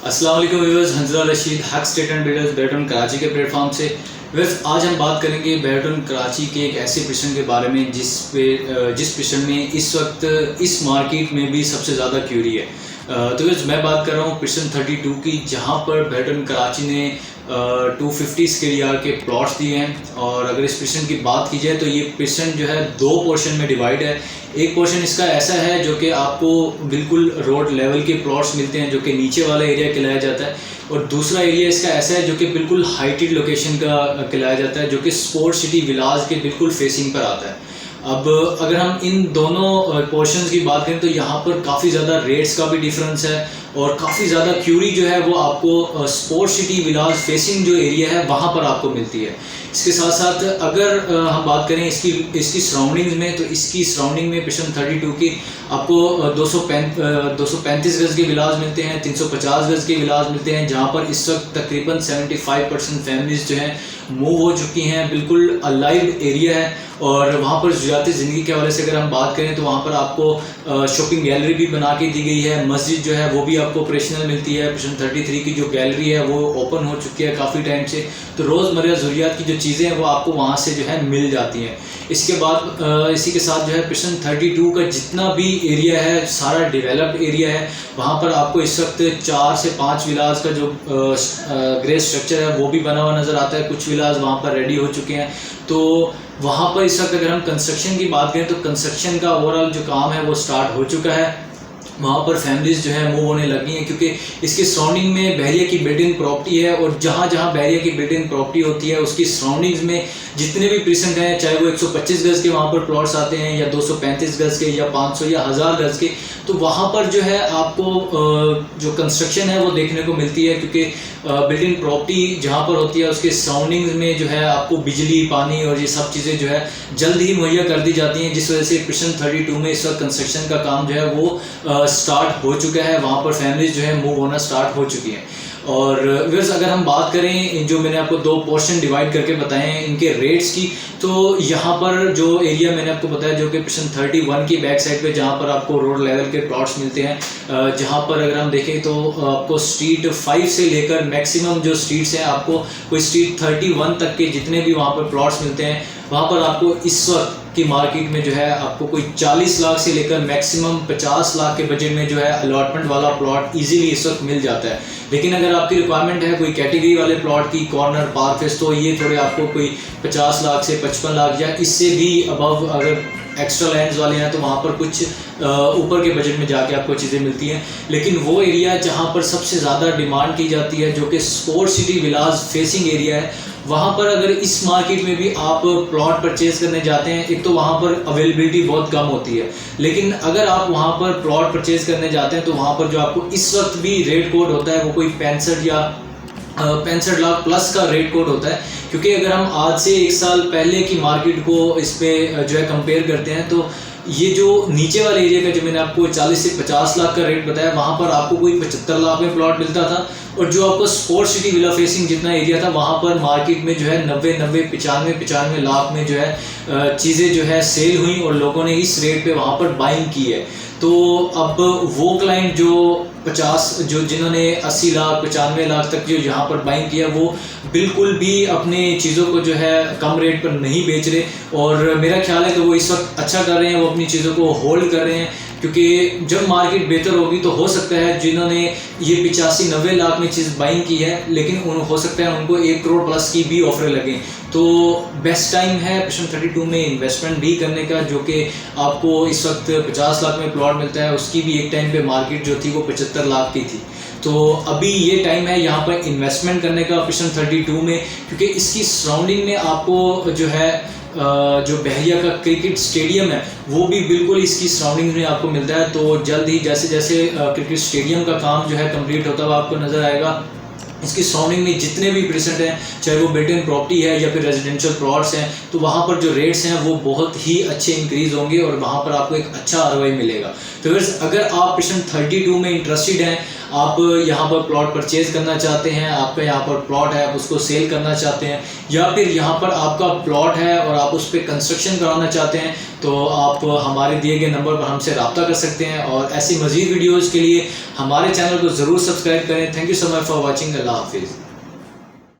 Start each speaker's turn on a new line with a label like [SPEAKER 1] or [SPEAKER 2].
[SPEAKER 1] अस्सलाम वालेकुम viewers, Hanzala Rashid Haq estate and builders बैटन कराची के प्लेटफॉर्म से। व्यूअर्स, आज हम बात करेंगे बैटन कराची के एक ऐसे पिस्टन के बारे में जिस पिस्टन में इस वक्त इस मार्केट में भी सबसे ज़्यादा क्यूरी है। तो व्यूअर्स, मैं बात कर रहा हूँ पिस्टन 32 की, जहाँ पर बैटन कराची ने 250 स्क्वायर के प्लॉट्स दिए हैं। और अगर इस पिस्टन की बात की जाए तो ये पिस्टन जो है दो पोर्शन में डिवाइड है। एक पोर्शन इसका ऐसा है जो कि आपको बिल्कुल रोड लेवल के प्लॉट्स मिलते हैं, जो कि नीचे वाला एरिया कहलाया जाता है, और दूसरा एरिया इसका ऐसा है जो कि बिल्कुल हाइटेड लोकेशन का कहलाया जाता है, जो कि स्पोर्ट सिटी विलाज के बिल्कुल फेसिंग पर आता है। अब अगर हम इन दोनों पोर्शंस की बात करें तो यहाँ पर काफ़ी ज़्यादा रेट्स का भी डिफरेंस है, और काफ़ी ज़्यादा क्यूरी जो है वो आपको स्पोर्ट सिटी विलाज फेसिंग जो एरिया है वहाँ पर आपको मिलती है। इसके साथ साथ अगर हम बात करें इसकी सराउंडिंग्स में, तो इसकी सराउंडिंग में पिस्टन 32 की आपको 235 गज़ के विलाज मिलते हैं, 350 गज़ के विलाज मिलते हैं, जहाँ पर इस वक्त तकरीबन 75% फैमिलीज़ जो हैं मूव हो चुकी हैं। बिल्कुल अलाइव एरिया है, और वहाँ पर ज़रूरत ज़िंदगी के हवाले से अगर हम बात करें तो वहाँ पर आपको शॉपिंग गैलरी भी बना के दी गई है। मस्जिद जो है वो भी आपको ऑपरेशनल मिलती है। पिस्टन 33 की जो गैलरी है वो ओपन हो चुकी है काफ़ी टाइम से, तो रोज़मर्रा ज़रूरियात की जो चीज़ें हैं वो आपको वहाँ से जो है मिल जाती हैं। इसके बाद इसी के साथ जो है पिस्टन 32 का जितना भी एरिया है सारा डेवलप्ड एरिया है। वहाँ पर आपको इस वक्त 4 से 5 विलाज का जो ग्रे स्ट्रक्चर है वो भी बना हुआ नज़र आता है। कुछ विलाज वहाँ पर रेडी हो चुके हैं। तो वहाँ पर इस वक्त अगर हम कंस्ट्रक्शन की बात करें तो कंस्ट्रक्शन का ओवरऑल जो काम है वो स्टार्ट हो चुका है। वहाँ पर फैमिलीज़ जो है मूव होने लगी हैं, क्योंकि इसकी सराउंडिंग में बहरिया की बिल्डिंग प्रॉपर्टी है, और जहाँ जहाँ बहरिया की बिल्डिंग प्रॉपर्टी होती है उसकी सराउंडिंग्स में जितने भी प्रीसेंट हैं, चाहे वो 125 गज़ के वहाँ पर प्लॉट्स आते हैं, या 235 गज़ के, या 500 या 1000 गज़ के, तो वहाँ पर जो है आपको जो कंस्ट्रक्शन है वो देखने को मिलती है। क्योंकि बिल्डिंग प्रॉपर्टी जहाँ पर होती है उसके सराउंडिंग्स में जो है आपको बिजली, पानी और ये सब चीज़ें जो है जल्द ही मुहैया कर दी जाती हैं, जिस वजह से पिस्टन 32 में इस वक्त कंस्ट्रक्शन का काम जो है वो स्टार्ट हो चुका है। वहाँ पर फैमिलीज जो है मूव होना स्टार्ट हो चुकी हैं। और व्यूअर्स, अगर हम बात करें जो मैंने आपको दो पोर्शन डिवाइड करके बताए हैं इनके रेट्स की, तो यहाँ पर जो एरिया मैंने आपको बताया जो कि पिस्टन 31 की बैक साइड पे जहाँ पर आपको रोड लेवल के प्लॉट्स मिलते हैं, जहाँ पर अगर हम देखें तो आपको स्ट्रीट 5 से लेकर मैक्सिमम जो स्ट्रीट्स हैं, आपको कोई स्ट्रीट 31 तक के जितने भी वहाँ पर प्लॉट्स मिलते हैं, वहाँ पर आपको इस वक्त की मार्केट में जो है आपको कोई 40 लाख से लेकर मैक्सिमम 50 लाख के बजट में जो है अलॉटमेंट वाला प्लॉट इजीली इस वक्त मिल जाता है। लेकिन अगर आपकी रिक्वायरमेंट है कोई कैटेगरी वाले प्लॉट की, कॉर्नर, पार्क फेस, तो ये थोड़े आपको कोई 50 लाख से 55 लाख या इससे भी अबव अगर एक्स्ट्रा लैंड्स वाले हैं तो वहाँ पर कुछ ऊपर के बजट में जाके आपको चीज़ें मिलती हैं। लेकिन वो एरिया जहाँ पर सबसे ज़्यादा डिमांड की जाती है, जो कि sport city villas facing area है, वहाँ पर अगर इस मार्केट में भी आप प्लॉट परचेज करने जाते हैं, एक तो वहाँ पर अवेलेबिलिटी बहुत कम होती है, लेकिन अगर आप वहाँ पर प्लॉट परचेज करने जाते हैं तो वहाँ पर जो आपको इस वक्त भी रेट कोड होता है वो कोई 65 लाख प्लस का रेट कोड होता है। क्योंकि अगर हम आज से 1 साल पहले की मार्केट को इस पे जो है कंपेयर करते हैं, तो ये जो नीचे वाले एरिया का जो मैंने आपको 40 से 50 लाख का रेट बताया, वहाँ पर आपको कोई 75 लाख में प्लॉट मिलता था, और जो आपको स्पोर्ट सिटी विला फेसिंग जितना एरिया था वहाँ पर मार्केट में जो है 95 लाख में जो है चीज़ें जो है सेल हुई, और लोगों ने इस रेट पे वहाँ पर बाइंग की है। तो अब वो क्लाइंट जो जिन्होंने 80 लाख 95 लाख तक जो यहाँ पर बाइंग किया, वो बिल्कुल भी अपने चीज़ों को जो है कम रेट पर नहीं बेच रहे, और मेरा ख्याल है कि वो इस वक्त अच्छा कर रहे हैं, वो अपनी चीज़ों को होल्ड कर रहे हैं। क्योंकि जब मार्केट बेहतर होगी तो हो सकता है जिन्होंने ये 85-90 लाख में चीज़ बाइंग की है, लेकिन हो सकता है उनको 1 करोड़ प्लस की भी ऑफर लगे, तो बेस्ट टाइम है पिस्टन 32 में इन्वेस्टमेंट भी करने का, जो कि आपको इस वक्त 50 लाख में प्लॉट मिलता है। उसकी भी एक टाइम पे मार्केट जो थी वो 75 लाख की थी। तो अभी ये टाइम है यहाँ पर इन्वेस्टमेंट करने का पिस्टन 32 में, क्योंकि इसकी सराउंडिंग में आपको जो है जो बहरिया का क्रिकेट स्टेडियम है वो भी बिल्कुल इसकी सराउंडिंग में आपको मिलता है। तो जल्द ही जैसे जैसे क्रिकेट स्टेडियम का काम जो है कंप्लीट होता हुआ आपको नज़र आएगा। इसकी सराउंडिंग में जितने भी प्रेजेंट हैं, चाहे वो बिल्ट इन प्रॉपर्टी है या फिर रेजिडेंशियल प्लॉट्स हैं, तो वहाँ पर जो रेट्स हैं वो बहुत ही अच्छे इंक्रीज़ होंगे, और वहाँ पर आपको एक अच्छा आरओआई मिलेगा। तो अगर आप पिस्टन 32 में इंटरेस्टेड हैं, आप यहाँ पर प्लॉट परचेज करना चाहते हैं, आपका यहाँ पर प्लॉट है, आप उसको सेल करना चाहते हैं, या फिर यहाँ पर आपका प्लॉट है और आप उस पर कंस्ट्रक्शन कराना चाहते हैं, तो आप हमारे दिए गए नंबर पर हमसे रब्ता कर सकते हैं। और ऐसी मज़ीद वीडियोज़ के लिए हमारे चैनल को ज़रूर सब्सक्राइब करें। Thank you so much for watching. अल्लाह हाफिज़।